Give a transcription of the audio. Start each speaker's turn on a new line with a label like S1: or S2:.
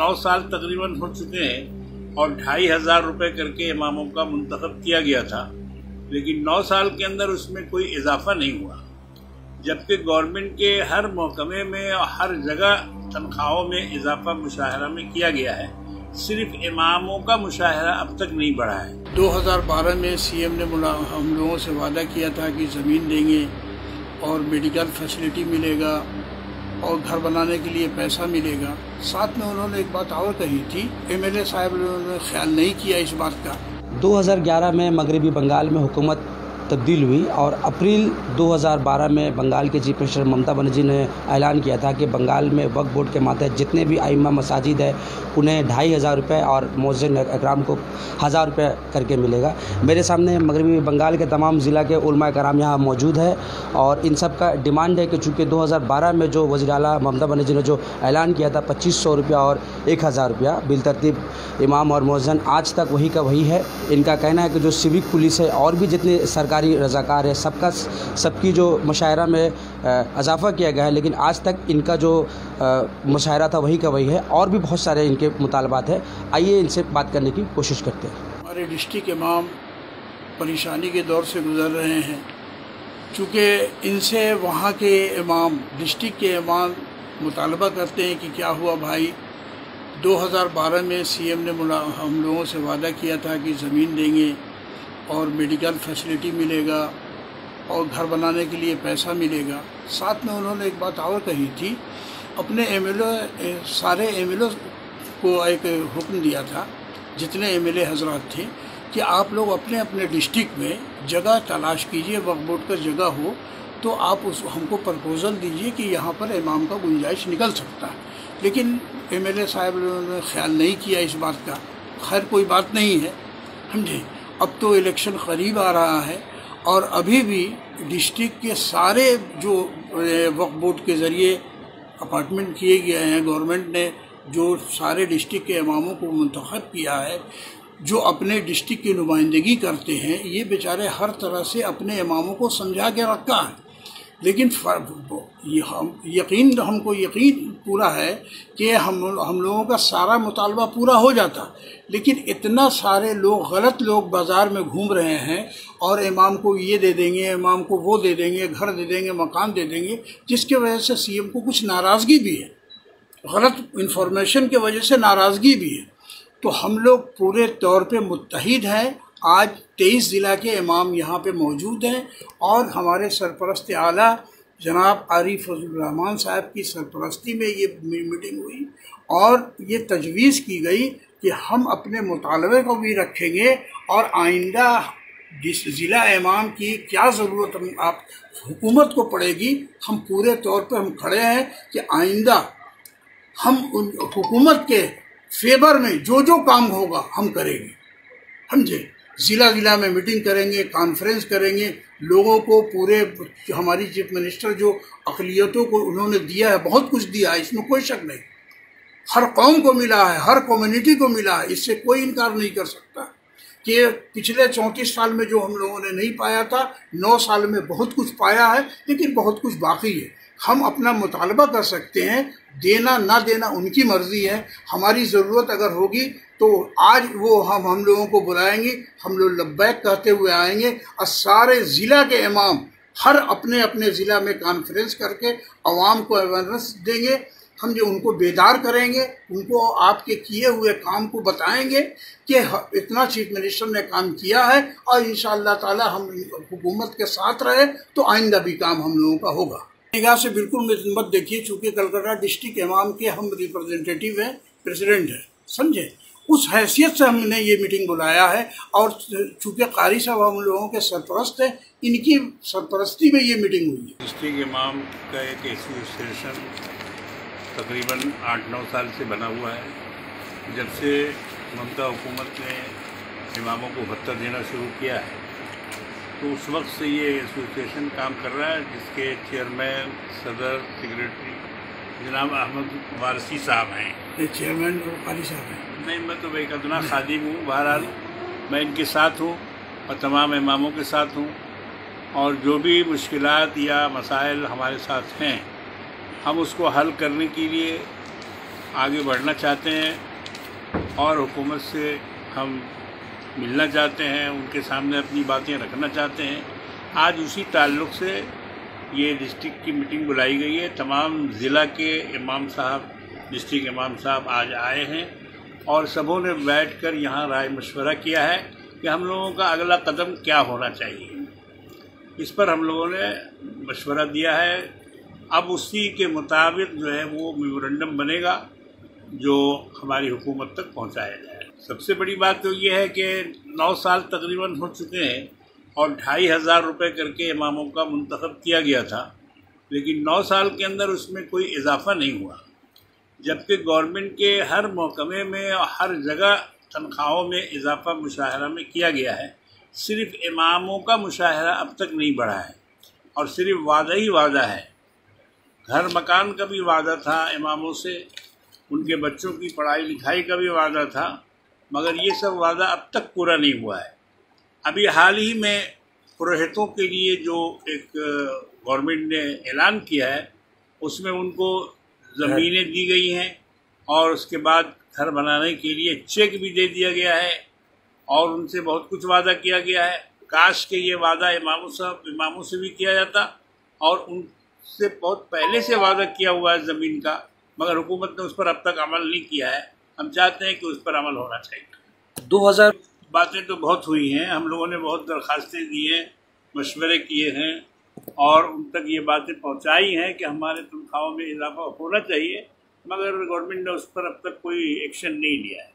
S1: 9 साल तकरीबन हो चुके हैं और 2500 रुपये करके इमामों का मुंतखब किया गया था, लेकिन 9 साल के अंदर उसमें कोई इजाफा नहीं हुआ, जबकि गवर्नमेंट के हर महकमे में और हर जगह तनख्वाहों में इजाफा मुशाहरा में किया गया है। सिर्फ इमामों का मुशाहरा अब तक नहीं बढ़ा है।
S2: 2012 में सीएम ने हम लोगों से वादा किया था कि ज़मीन देंगे और मेडिकल फैसिलिटी मिलेगा और घर बनाने के लिए पैसा मिलेगा। साथ में उन्होंने एक बात और कही थी, एमएलए साहब ने ख्याल नहीं किया इस बात का।
S3: 2011 में मगरबी बंगाल में हुकूमत तब्दील हुई और अप्रैल 2012 में बंगाल के चीफ मिनिस्टर ममता बनर्जी ने ऐलान किया था कि बंगाल में वक्फ बोर्ड के मातहत जितने भी आइम्मा मसाजिद है उन्हें 2500 रुपये और मोहसिन इकराम को 1000 रुपये करके मिलेगा। मेरे सामने मगरबी बंगाल के तमाम ज़िला के उलमा कराम यहाँ मौजूद है और इन सब का डिमांड है कि चूँकि 2012 में जो वज़ीर आला ममता बनर्जी ने जो ऐलान किया था 2500 रुपया और 1000 रुपया बिलतरतीब इमाम और मोहसिन, आज तक वही का वही है। इनका कहना है कि जो सिविक पुलिस है और भी जितने सरकारी रज़ाकार है सबकी जो मुशायरा में इजाफा किया गया है, लेकिन आज तक इनका जो मुशायरा था वही का वही है और भी बहुत सारे इनके मुतालबात है। आइए इनसे बात करने की कोशिश करते हैं।
S2: हमारे डिस्ट्रिक्ट इमाम परेशानी के दौर से गुजर रहे हैं, चूँकि इनसे वहाँ के इमाम डिस्ट्रिक्ट के इमाम मुतालबा करते हैं कि क्या हुआ भाई, 2012 में सीएम ने हम लोगों से वादा किया था कि ज़मीन देंगे और मेडिकल फैसिलिटी मिलेगा और घर बनाने के लिए पैसा मिलेगा। साथ में उन्होंने एक बात और कही थी, अपने एमएलए सारे एमएलए को एक हुक्म दिया था, जितने एमएलए हजरात थे, कि आप लोग अपने अपने डिस्ट्रिक्ट में जगह तलाश कीजिए, वक्फ बोर्ड का जगह हो तो आप हमको प्रपोज़ल दीजिए कि यहाँ पर इमाम का गुंजाइश निकल सकता है। लेकिन एमएलए साहब ने ख्याल नहीं किया इस बात का। खैर कोई बात नहीं है, समझे। अब तो इलेक्शन करीब आ रहा है और अभी भी डिस्ट्रिक्ट के सारे जो वक्फ बोर्ड के ज़रिए अपार्टमेंट किए गए हैं, गवर्नमेंट ने जो सारे डिस्ट्रिक्ट के इमामों को मुंतखब किया है, जो अपने डिस्ट्रिक्ट की नुमाइंदगी करते हैं, ये बेचारे हर तरह से अपने इमामों को समझा के रखा है। लेकिन हमको यकीन पूरा है कि हम लोगों का सारा मुतालबा पूरा हो जाता, लेकिन इतना सारे लोग गलत लोग बाज़ार में घूम रहे हैं और इमाम को ये दे देंगे, इमाम को वो दे देंगे, घर दे देंगे, मकान दे देंगे, जिसकी वजह से सीएम को कुछ नाराज़गी भी है, गलत इन्फॉर्मेशन की वजह से नाराज़गी भी है। तो हम लोग पूरे तौर पे मुत्तहिद हैं। आज 23 ज़िला के इमाम यहाँ पे मौजूद हैं और हमारे सरपरस्त आला जनाब आरिफ फजलुर्रहमान साहब की सरपरस्ती में ये मीटिंग हुई और ये तजवीज़ की गई कि हम अपने मुतालबे को भी रखेंगे और आइंदा जिस ज़िला इमाम की क्या ज़रूरत आप हुकूमत को पड़ेगी, हम पूरे तौर पर हम खड़े हैं कि आइंदा हम उन हुकूमत के फेवर में जो जो काम होगा हम करेंगे, समझे। ज़िला में मीटिंग करेंगे, कॉन्फ्रेंस करेंगे, लोगों को पूरे हमारी चीफ मिनिस्टर जो अक़लियतों को उन्होंने दिया है, बहुत कुछ दिया है, इसमें कोई शक नहीं। हर कौम को मिला है, हर कम्युनिटी को मिला है, इससे कोई इनकार नहीं कर सकता कि पिछले 34 साल में जो हम लोगों ने नहीं पाया था, 9 साल में बहुत कुछ पाया है, लेकिन बहुत कुछ बाकी है। हम अपना मुतालबा कर सकते हैं, देना ना देना उनकी मर्ज़ी है। हमारी ज़रूरत अगर होगी तो आज वो हम लोगों को बुलाएंगे, हम लोग लब्बैक कहते हुए आएंगे और सारे ज़िला के इमाम हर अपने अपने ज़िला में कॉन्फ्रेंस करके आवाम को अवेयरनेस देंगे, हम जो उनको बेदार करेंगे, उनको आपके किए हुए काम को बताएंगे कि इतना चीफ मिनिस्टर ने काम किया है और इंशाअल्लाह ताला हम हुकूमत के साथ रहे तो आइंदा भी काम हम लोगों का होगा। निगाह से बिल्कुल मत देखिए, चूँकि कलकत्ता डिस्ट्रिक्ट इमाम के हम रिप्रेजेंटेटिव हैं, प्रेसिडेंट हैं, समझे। उस हैसियत से हमने ये मीटिंग बुलाया है और चूँकि कारी साहब हम लोगों के सरपरस्त हैं, इनकी सरपरस्ती में ये मीटिंग हुई है।
S1: डिस्ट्रिक्ट इमाम का एक एसोसिएशन तकरीबन 8-9 साल से बना हुआ है। जब से ममता हुकूमत ने इमामों को भत्ता देना शुरू किया है तो उस वक्त से ये एसोसिएशन काम कर रहा है, जिसके चेयरमैन, सदर, सेक्रेटरी जनाब अहमद वारसी साहब हैं।
S2: ये चेयरमैन कारी साहब हैं?
S1: नहीं, मैं तो भाई कदना खादिम हूँ। बहरहाल मैं इनके साथ हूँ और तमाम इमामों के साथ हूँ और जो भी मुश्किलात या मसाइल हमारे साथ हैं हम उसको हल करने के लिए आगे बढ़ना चाहते हैं और हुकूमत से हम मिलना चाहते हैं, उनके सामने अपनी बातें रखना चाहते हैं। आज उसी ताल्लुक़ से ये डिस्ट्रिक्ट की मीटिंग बुलाई गई है। तमाम ज़िला के इमाम साहब, डिस्ट्रिक्ट इमाम साहब आज आए हैं और सबों ने बैठकर यहाँ राय मशवरा किया है कि हम लोगों का अगला कदम क्या होना चाहिए। इस पर हम लोगों ने मशवरा दिया है। अब उसी के मुताबिक जो है वो मेमोरेंडम बनेगा जो हमारी हुकूमत तक पहुँचाया जाए। सबसे बड़ी बात तो ये है कि 9 साल तकरीबन हो चुके हैं और 2500 रुपये करके इमामों का मुंतखब किया गया था, लेकिन 9 साल के अंदर उसमें कोई इजाफा नहीं हुआ, जबकि गवर्नमेंट के हर महकमे में और हर जगह तनख्वाहों में इजाफा मुशाहरा में किया गया है। सिर्फ इमामों का मुशाहरा अब तक नहीं बढ़ा है और सिर्फ वादा ही वादा है। घर मकान का भी वादा था इमामों से, उनके बच्चों की पढ़ाई लिखाई का भी वादा था, मगर ये सब वादा अब तक पूरा नहीं हुआ है। अभी हाल ही में पुरोहितों के लिए जो एक गवर्नमेंट ने ऐलान किया है उसमें उनको ज़मीनें दी गई हैं और उसके बाद घर बनाने के लिए चेक भी दे दिया गया है और उनसे बहुत कुछ वादा किया गया है। काश के ये वादा इमामों से भी किया जाता और उनसे बहुत पहले से वादा किया हुआ है ज़मीन का, मगर हुकूमत ने उस पर अब तक अमल नहीं किया है। हम चाहते हैं कि उस पर अमल होना चाहिए।
S3: 2000
S1: बातें तो बहुत हुई हैं, हम लोगों ने बहुत दरख्वास्तें दी हैं, मशवरे किए हैं और उन तक ये बातें पहुंचाई हैं कि हमारे तनख्वाहों में इजाफा होना चाहिए, मगर गवर्नमेंट ने उस पर अब तक कोई एक्शन नहीं लिया है।